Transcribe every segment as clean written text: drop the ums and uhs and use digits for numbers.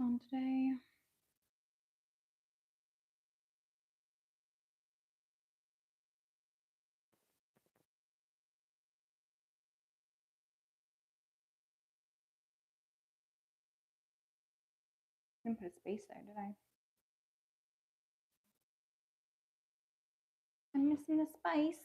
on today. I didn't put a space there, did I? I'm missing the spice.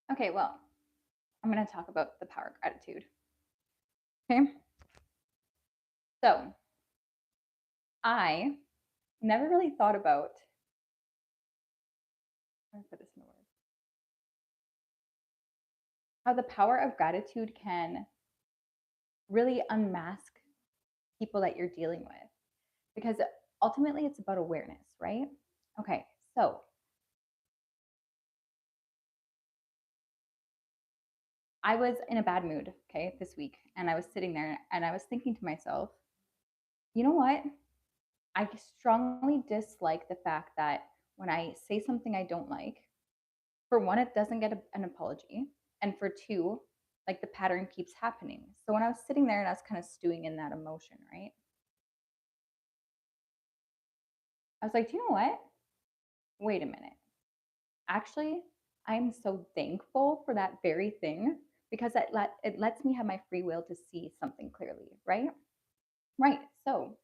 Okay, well, I'm going to talk about the power of gratitude. Okay. So, I never really thought about, how to put this in a word, how the power of gratitude can really unmask people that you're dealing with. Because ultimately, it's about awareness, right? Okay, so I was in a bad mood, okay, this week. And I was sitting there and I was thinking to myself, you know what? I strongly dislike the fact that when I say something I don't like, for one, it doesn't get an apology. And for two, like the pattern keeps happening. So when I was sitting there and I was kind of stewing in that emotion, right? I was like, do you know what? Wait a minute. Actually, I'm so thankful for that very thing because it lets me have my free will to see something clearly, right? Right. So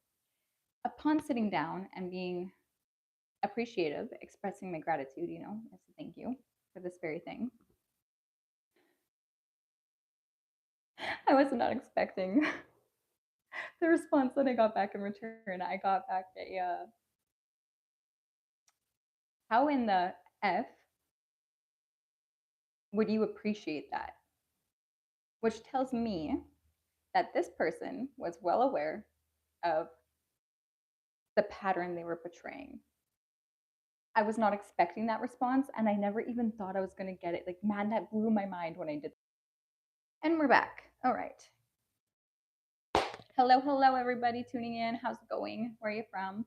upon sitting down and being appreciative, expressing my gratitude, as a thank you for this very thing, I was not expecting the response that I got back in return. I got back a, how in the F would you appreciate that? Which tells me that this person was well aware of the pattern they were portraying. I was not expecting that response, and I never even thought I was going to get it. Like, man, that blew my mind when I did. And we're back. All right. Hello, hello, everybody tuning in. How's it going? Where are you from?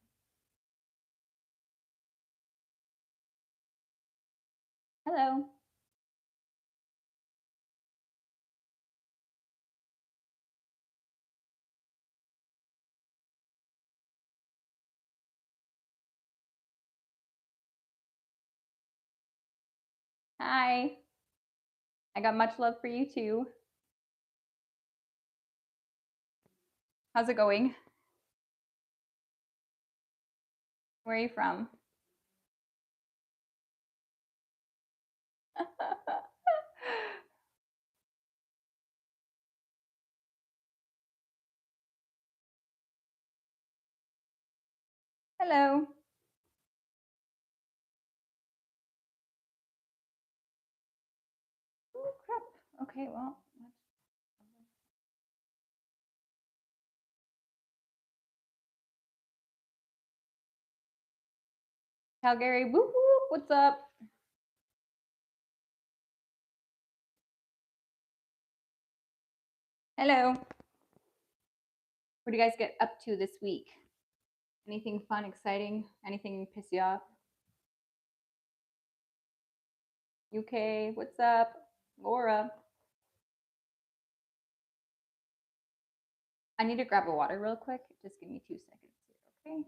Hello. Hi. I got much love for you too. How's it going? Where are you from? Hello. Oh, crap. Okay, well. Calgary, woo woo, what's up? Hello. What do you guys get up to this week? Anything fun, exciting? Anything piss you off? UK, what's up? Laura. I need to grab a water real quick. Just give me 2 seconds here, okay?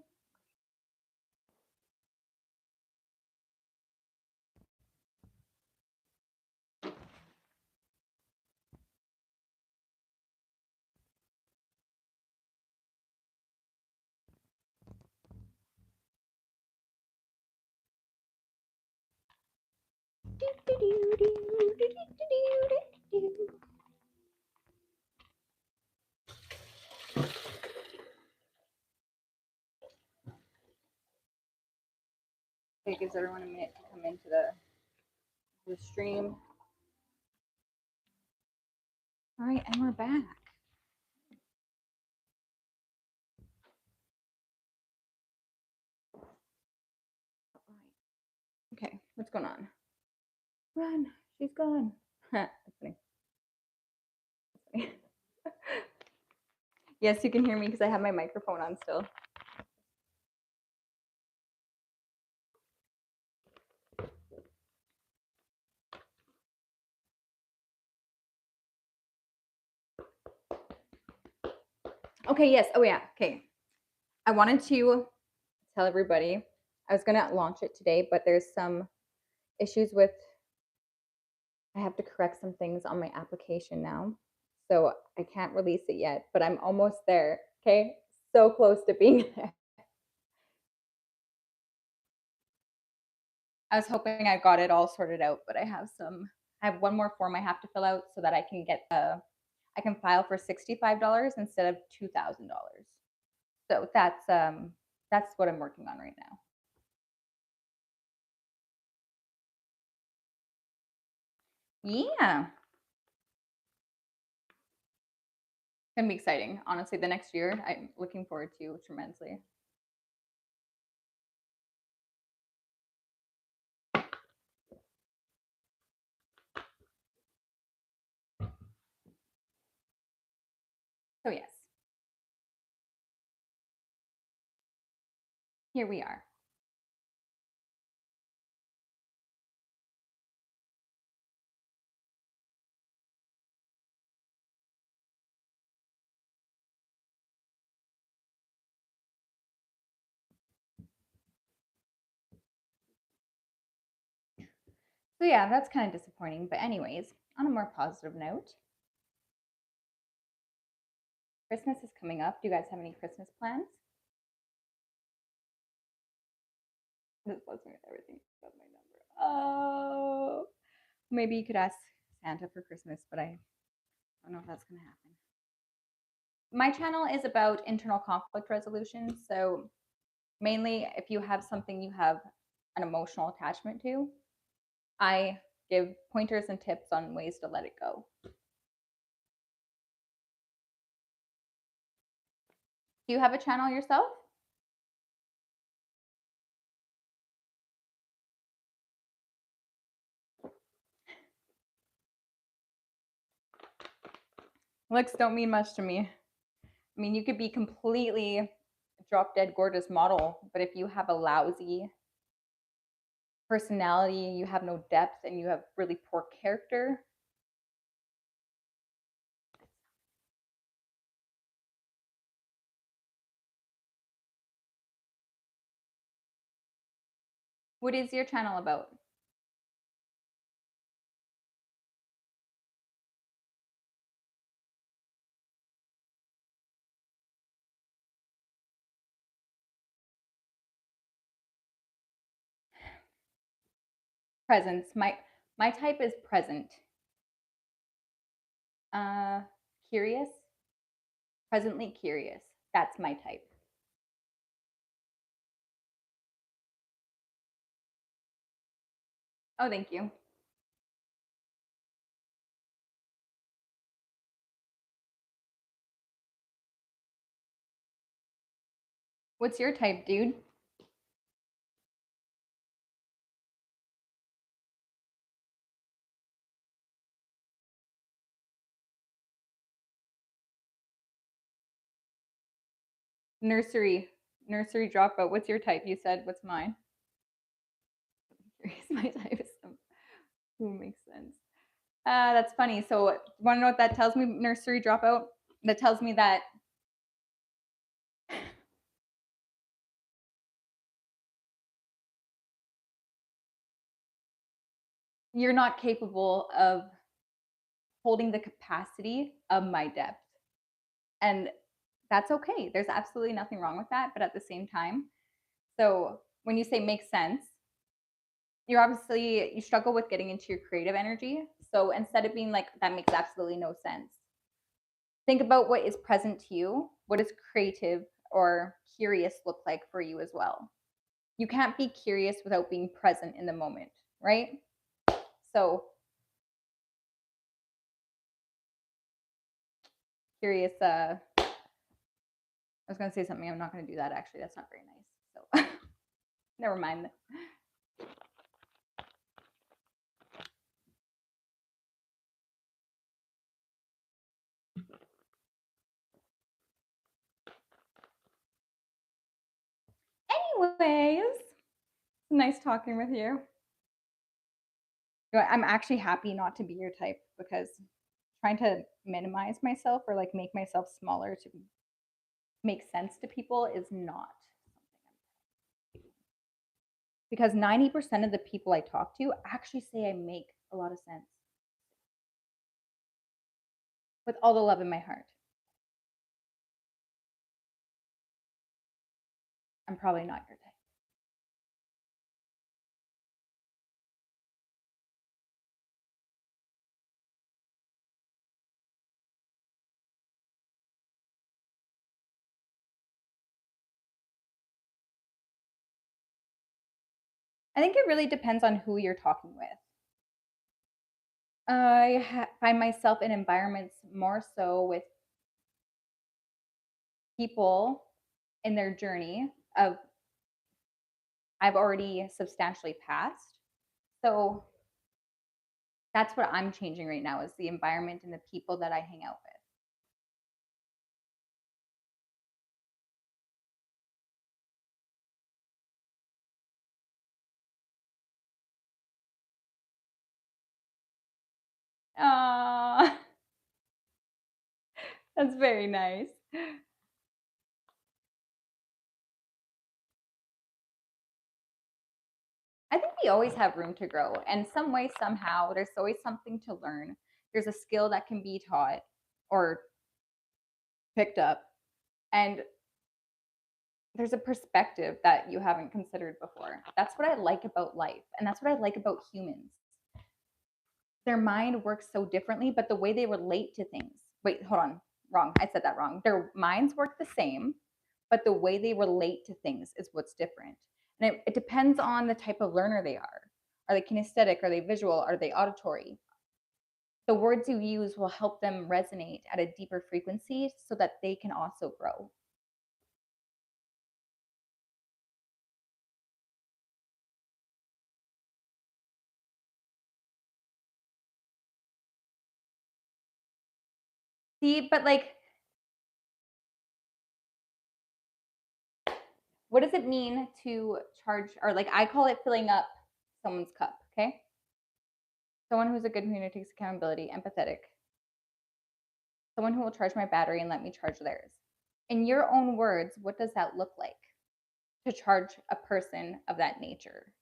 It gives everyone a minute to come into the stream. All right, and we're back. Okay, what's going on? Run, she's gone. That's funny. That's funny. Yes, you can hear me because I have my microphone on still. Okay, yes. Oh, yeah. Okay. I wanted to tell everybody I was going to launch it today, but there's some issues with, I have to correct some things on my application now. So I can't release it yet, but I'm almost there. Okay. So close to being there. I was hoping I got it all sorted out, but I have one more form I have to fill out so that I can get I can file for $65 instead of $2,000. So that's what I'm working on right now. Yeah. It's gonna be exciting. Honestly, the next year I'm looking forward to tremendously. So yes, here we are. So yeah, that's kind of disappointing. But anyways, on a more positive note, Christmas is coming up. Do you guys have any Christmas plans? This was me with everything. Got my number. Oh, maybe you could ask Santa for Christmas, but I don't know if that's gonna happen. My channel is about internal conflict resolution. So mainly if you have something you have an emotional attachment to, I give pointers and tips on ways to let it go. Do you have a channel yourself? Looks don't mean much to me. I mean, you could be completely drop dead gorgeous model, but if you have a lousy personality, you have no depth, and you have really poor character, what is your channel about? Presence. My type is present. Uh, Curious. Presently curious. That's my type. Oh, thank you. What's your type, dude? Nursery. Nursery dropout. What's your type? You said, what's mine? My type is some. Who makes sense? That's funny. So, want to know what that tells me? Nursery dropout. That tells me that you're not capable of holding the capacity of my depth, and that's okay. There's absolutely nothing wrong with that. But at the same time, so when you say makes sense, you're obviously you struggle with getting into your creative energy. So instead of being like that makes absolutely no sense, think about what is present to you. What does creative or curious look like for you as well? You can't be curious without being present in the moment, right? So curious. I was going to say something. I'm not going to do that. Actually, that's not very nice. So never mind. Anyways, nice talking with you. I'm actually happy not to be your type because trying to minimize myself or like make myself smaller to make sense to people is not because 90% of the people I talk to actually say I make a lot of sense with all the love in my heart. I'm probably not your type. I think it really depends on who you're talking with. Find myself in environments more so with people in their journey of I've already substantially passed. So that's what I'm changing right now is the environment and the people that I hang out with. Aw, that's very nice. I think we always have room to grow. And some way, somehow, there's always something to learn. There's a skill that can be taught or picked up. And there's a perspective that you haven't considered before. That's what I like about life. And that's what I like about humans. Their mind works so differently, but the way they relate to things. Wait, hold on. Wrong. I said that wrong. Their minds work the same, but the way they relate to things is what's different. And it depends on the type of learner they are. Are they kinesthetic? Are they visual? Are they auditory? The words you use will help them resonate at a deeper frequency so that they can also grow. See, but like, what does it mean to charge, or like, I call it filling up someone's cup, okay? Someone who's a good communicator, takes accountability, empathetic, someone who will charge my battery and let me charge theirs. In your own words, what does that look like to charge a person of that nature?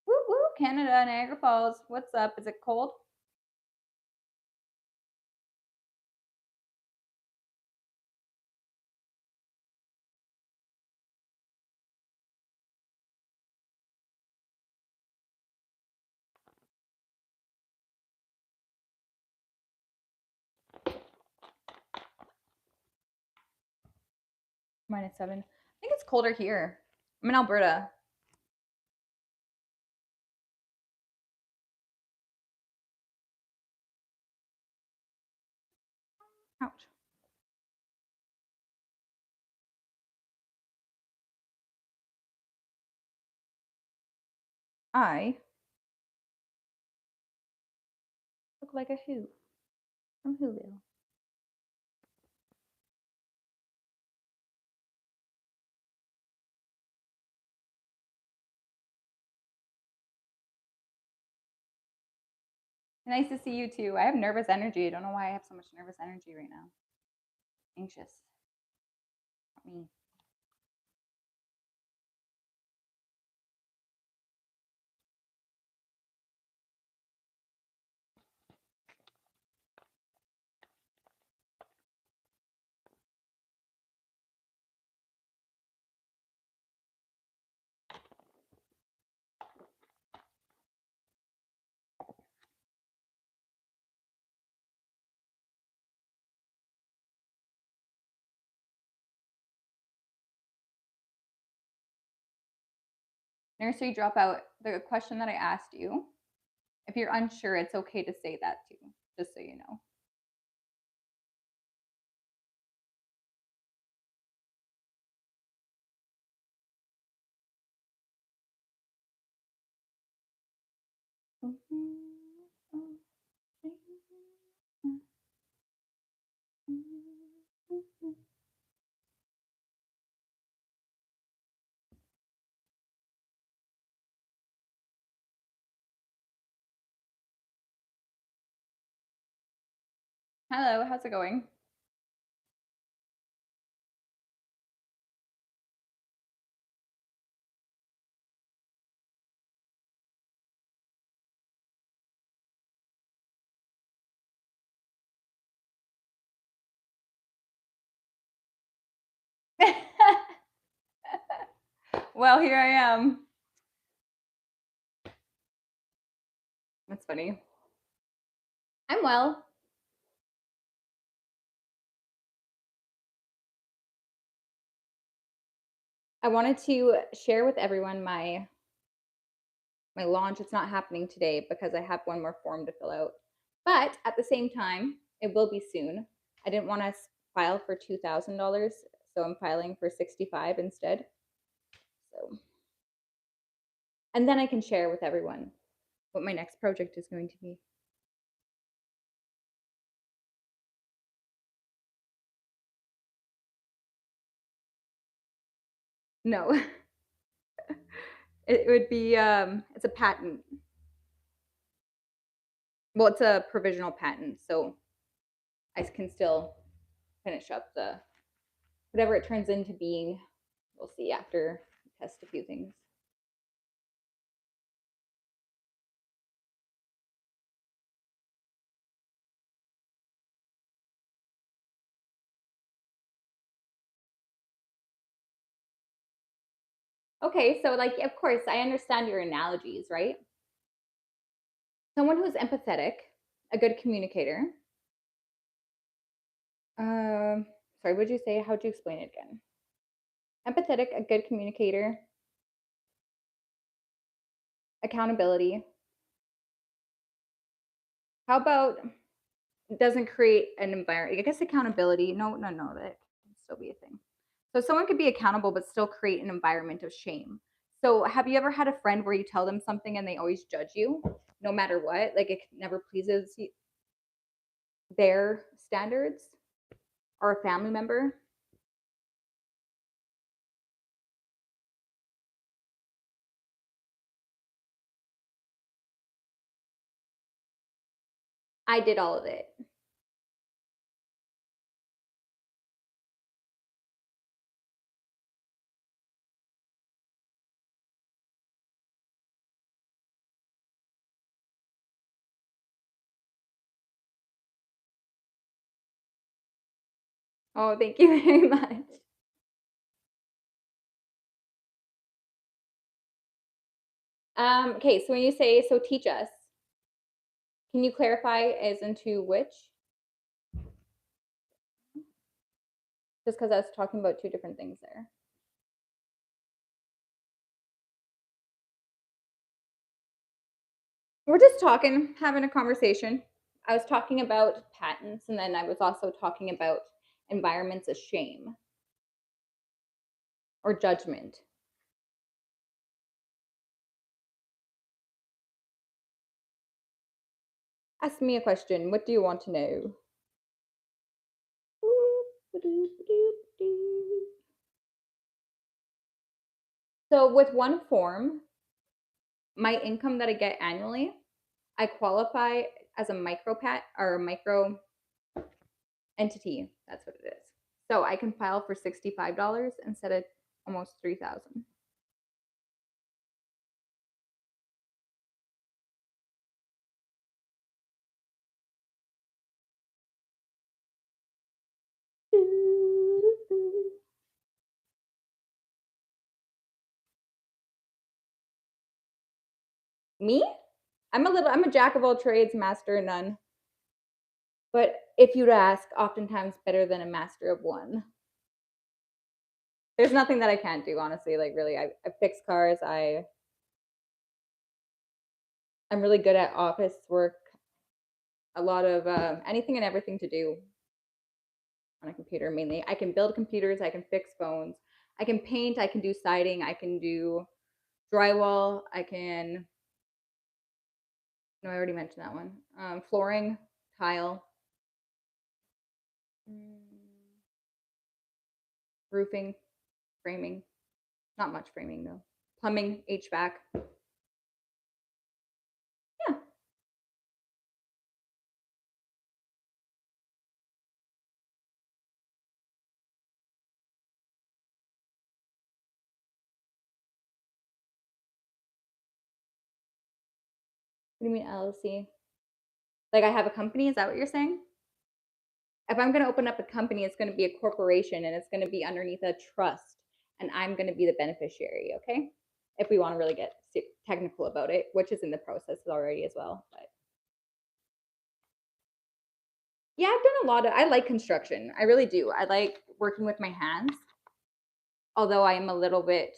Woo woo, Canada, Niagara Falls. What's up? Is it cold? -7. I think it's colder here. I'm in Alberta. Ouch. I look like a who from Hulu. Nice to see you too. I have nervous energy. I don't know why I have so much nervous energy right now. Anxious. Not me. Nursery dropout. The question that I asked you, if you're unsure, it's okay to say that too, just so you know. Hello, how's it going? Well, here I am. That's funny. I'm well. I wanted to share with everyone my launch. It's not happening today because I have one more form to fill out. But at the same time, it will be soon. I didn't want to file for $2,000, so I'm filing for 65 instead. So, and then I can share with everyone what my next project is going to be. No, it would be it's a patent. Well, it's a provisional patent, so I can still finish up the whatever it turns into being. We'll see after I test a few things. Okay, so like of course I understand your analogies, right? Someone who's empathetic, a good communicator. Sorry, what did you say? How'd you explain it again? Empathetic, a good communicator, accountability. How about doesn't create an environment? I guess accountability. No, no, no, that can still be a thing. So someone could be accountable but still create an environment of shame. So have you ever had a friend where you tell them something and they always judge you, no matter what? Like it never pleases their standards, or a family member? I did all of it. Oh, thank you very much. Okay, so when you say so teach us, can you clarify as into which? Just because I was talking about two different things there. We're just talking, having a conversation. I was talking about patents, and then I was also talking about environments of shame or judgment. Ask me a question. What do you want to know? So, with one form, my income that I get annually, I qualify as a micro pet or a micro entity. That's what it is. So I can file for $65 instead of almost 3,000. Me? I'm a jack of all trades, master of none. But if you'd ask, oftentimes better than a master of one. There's nothing that I can't do, honestly. Like really, I fix cars. I'm really good at office work. A lot of anything and everything to do on a computer. Mainly, I can build computers. I can fix phones. I can paint. I can do siding. I can do drywall. I can. No, I already mentioned that one. Flooring, tile, roofing, framing. Not much framing though. Plumbing, HVAC. Yeah. do you mean LLC? Like I have a company, is that what you're saying? If I'm gonna open up a company, it's gonna be a corporation and it's gonna be underneath a trust, and I'm gonna be the beneficiary, okay? If we wanna really get technical about it, which is in the process already as well, but yeah, I've done a lot of I like construction, I really do. I like working with my hands, although I am a little bit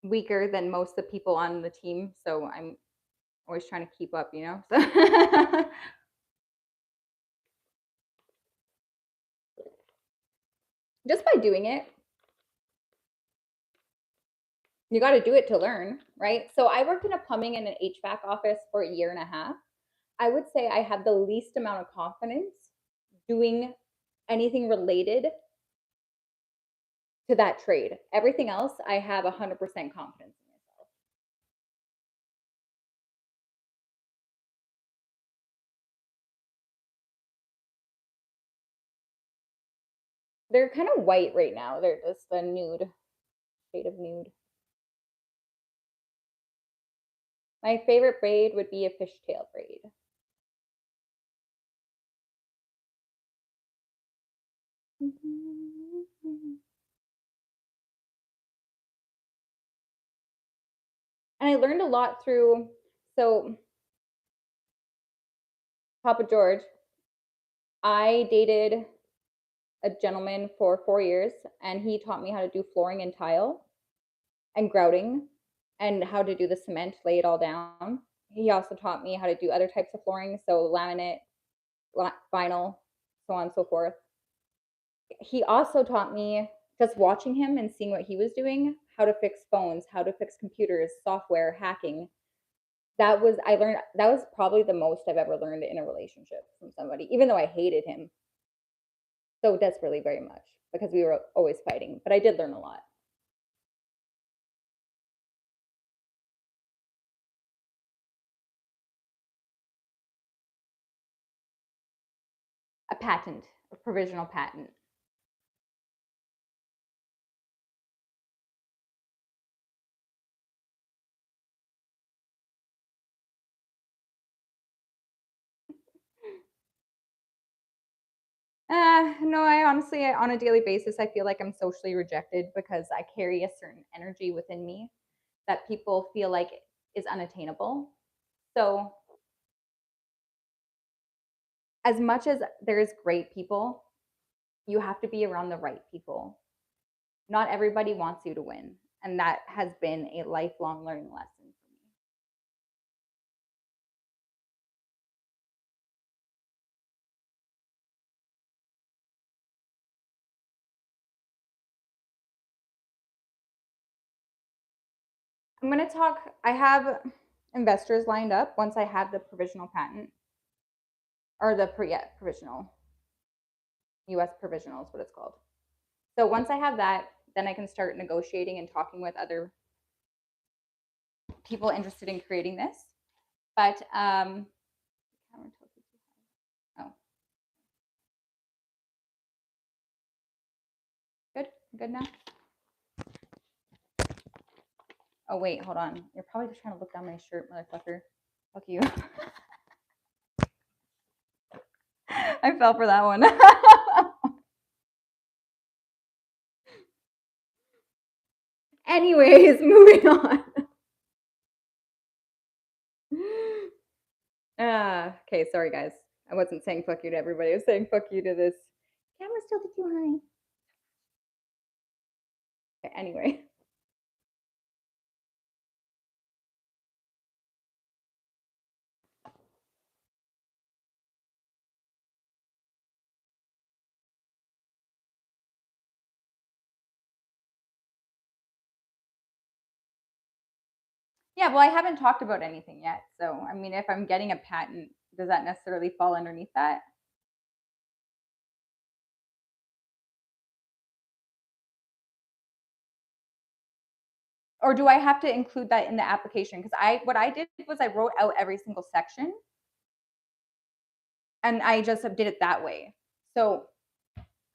weaker than most of the people on the team, so I'm always trying to keep up, you know? So just by doing it, you got to do it to learn, right? So I worked in a plumbing and an HVAC office for a year and a half. I would say I have the least amount of confidence doing anything related to that trade. Everything else, I have 100% confidence in myself. They're kind of white right now. They're just a nude, shade of nude. My favorite braid would be a fishtail braid. And I learned a lot through, so Papa George, I dated a gentleman for 4 years, and he taught me how to do flooring and tile and grouting and how to do the cement, lay it all down. He also taught me how to do other types of flooring, so laminate, vinyl, so on and so forth. He also taught me, just watching him and seeing what he was doing, how to fix phones, how to fix computers, software, hacking. I learned that was probably the most I've ever learned in a relationship from somebody, even though I hated him so desperately very much because we were always fighting. But I did learn a lot. A patent, a provisional patent. No, I honestly, on a daily basis, I feel like I'm socially rejected because I carry a certain energy within me that people feel like is unattainable. So, as much as there's great people, you have to be around the right people. Not everybody wants you to win. And that has been a lifelong learning lesson for me. I'm going to talk, I have investors lined up once I have the provisional patent or the provisional US provisional is what it's called. So once I have that, then I can start negotiating and talking with other people interested in creating this. But oh, good now. Oh wait, hold on. You're probably just trying to look down my shirt, motherfucker. Fuck you. I fell for that one. Anyways, moving on. Okay, sorry guys. I wasn't saying fuck you to everybody. I was saying fuck you to this. Camera's still too high. Okay, anyway. Yeah, well, I haven't talked about anything yet. So, I mean, if I'm getting a patent, does that necessarily fall underneath that? Or do I have to include that in the application? Because what I did was I wrote out every single section and I just did it that way. So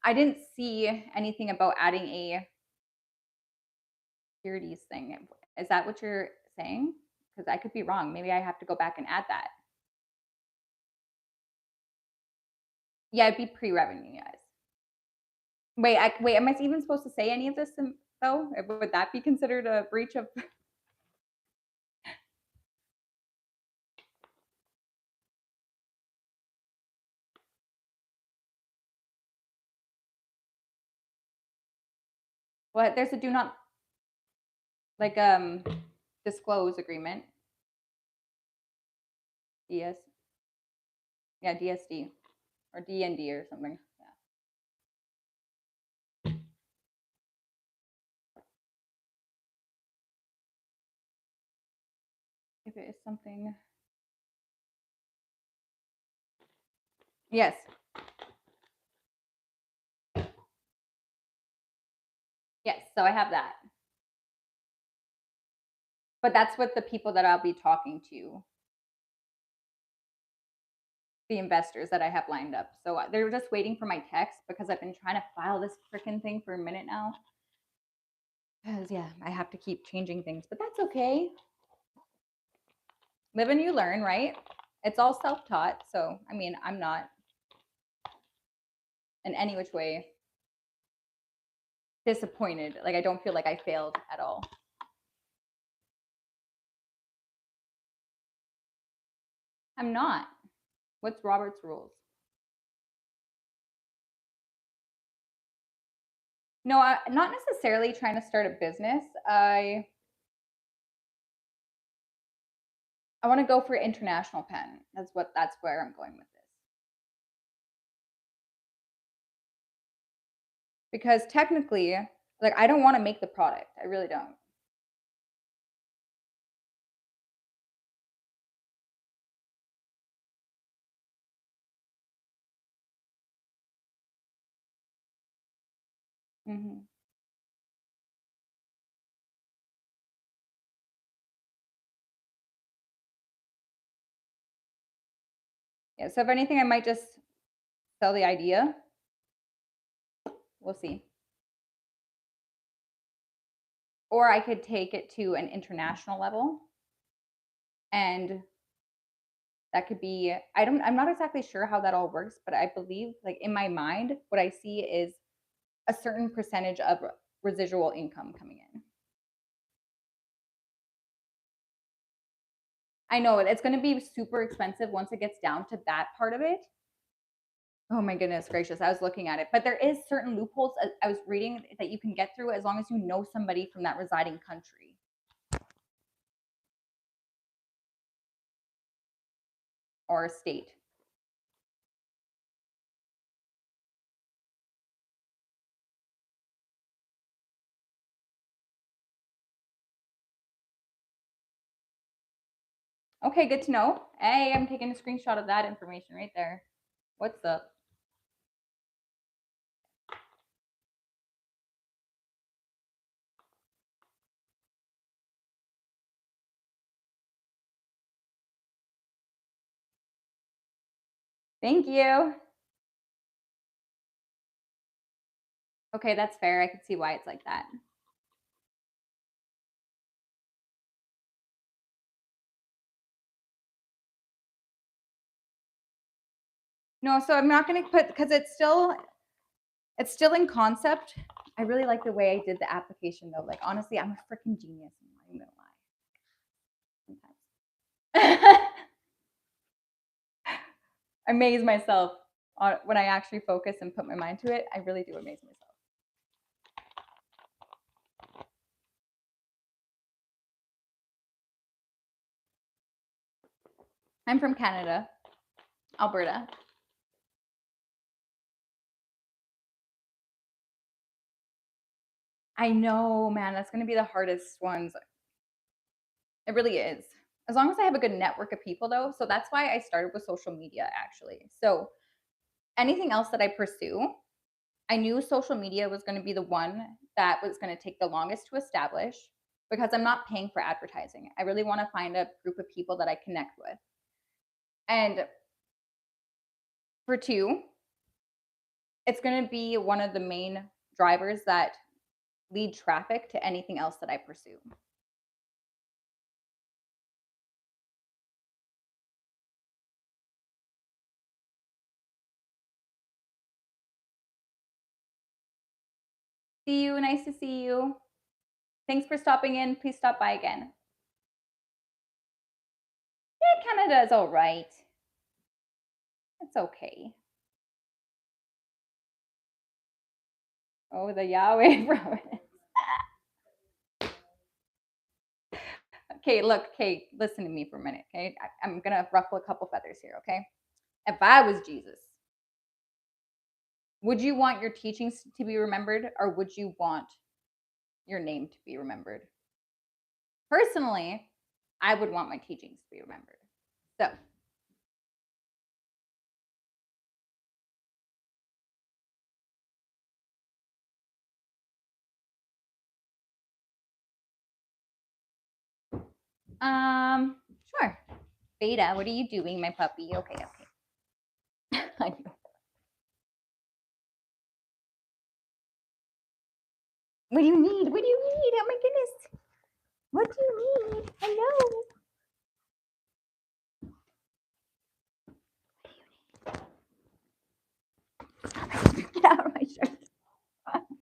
I didn't see anything about adding a securities thing. Is that what you're saying? because I could be wrong. Maybe I have to go back and add that. Yeah, it'd be pre-revenue, yes. Wait, am I even supposed to say any of this though? Would that be considered a breach of what? There's a do not like disclose agreement. DS. Yeah, DSD or DND or something. Yeah. If it is something. Yes. Yes, so I have that. But that's with the people that I'll be talking to, the investors that I have lined up. So they're just waiting for my text because I've been trying to file this freaking thing for a minute now. Because, yeah, I have to keep changing things, but that's okay. Live and you learn, right? It's all self taught. So, I mean, I'm not in any which way disappointed. Like, I don't feel like I failed at all. I'm not. What's Robert's rules? No, I'm not necessarily trying to start a business. I want to go for international pen. That's where I'm going with this. Because technically, like I don't want to make the product. I really don't. Mm-hmm. Yeah. So if anything, I might just sell the idea. We'll see. Or I could take it to an international level, and that could be. I'm not exactly sure how that all works, but I believe, like in my mind, what I see is a certain percentage of residual income coming in. I know it's going to be super expensive once it gets down to that part of it. Oh my goodness gracious, I was looking at it. But there is certain loopholes I was reading that you can get through as long as you know somebody from that residing country. Or a state. Okay, good to know. Hey, I'm taking a screenshot of that information right there. What's up? Thank you. Okay, that's fair. I can see why it's like that. No, so I'm not going to put because it's still in concept. I really like the way I did the application though. Like honestly, I'm a freaking genius. I'm not even gonna lie. Sometimes. I amaze myself when I actually focus and put my mind to it. I really do amaze myself. I'm from Canada, Alberta. I know, man, that's going to be the hardest ones. It really is. As long as I have a good network of people, though. So that's why I started with social media, actually. So anything else that I pursue, I knew social media was going to be the one that was going to take the longest to establish because I'm not paying for advertising. I really want to find a group of people that I connect with. And for two, it's going to be one of the main drivers that lead traffic to anything else that I pursue. See you. Nice to see you. Thanks for stopping in. Please stop by again. Yeah, Canada's all right. It's okay. Oh, the Yahweh promise. Okay, look, okay, listen to me for a minute, okay? I'm gonna ruffle a couple feathers here, okay? If I was Jesus, would you want your teachings to be remembered or would you want your name to be remembered? Personally, I would want my teachings to be remembered. So, sure. Beta, what are you doing, my puppy? Okay, okay. I know. What do you need? What do you need? Oh my goodness. What do you need? Hello.